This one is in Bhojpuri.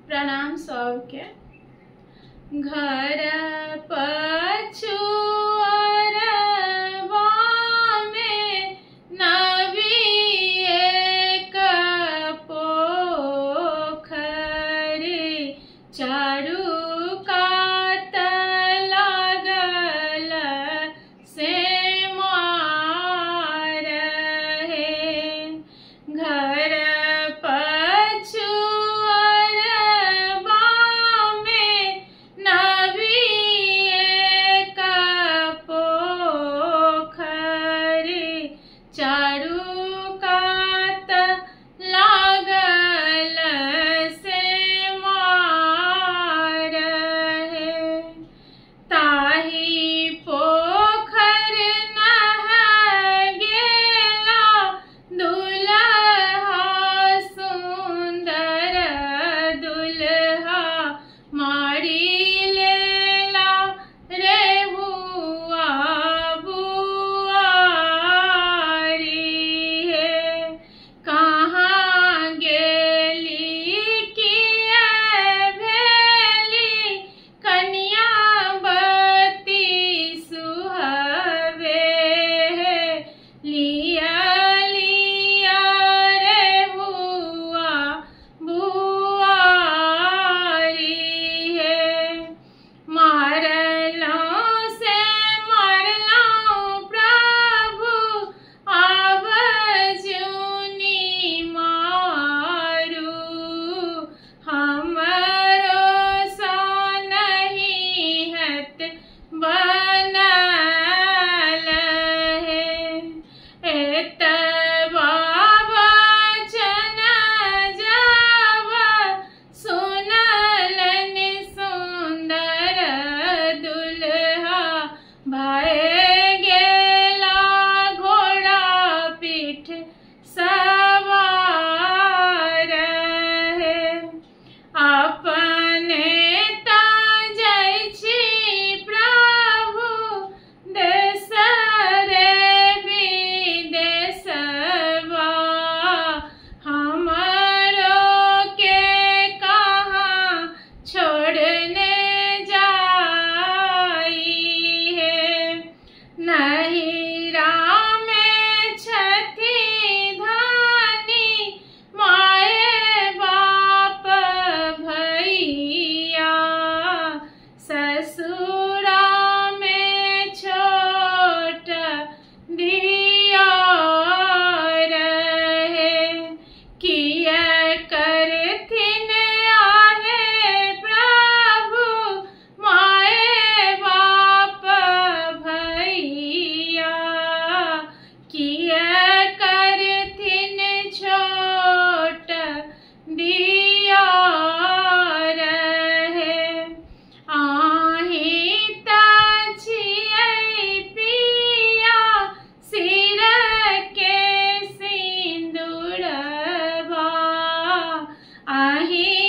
प्रणाम सबके। घर पछुअरवा में नबी एक पोखरी, चारू कात लागल से मार हे। घर पछुअरवा में नबी एक पोखरी, चारू कात लागल से मार हे। ताही पोखर नह गेला दुल्हा सुंदर, दुल्हा मारी लेला रे हुआ बुआरी हे। कहाँ गेली किए भेली कन्या बती सुहवे हे। लिया लिया रे हुआ बुआरी हे। मारलों से मारलों प्रभु, आब जुनी मारू, हमरो सा नहीं हत बनल हे। एतबा वचन जब सुनलन सुंदर, दुल्हा भय गेला घोड़ा पीठ सवार हे। अपने ताजै छी प्रभु, देश रे विदेशवा, हमरो के कहाँ छोड़ने जाई हे। नहिरा में छथि धानी, माए बाप भैया, ससुरा में छोट दिया रहे। किया करथिन आहे प्रभु, माए बाप भैया, किया करथिन छोट दिया रहे। आही त छियै पिया, सिर के सिंदूरवा, आही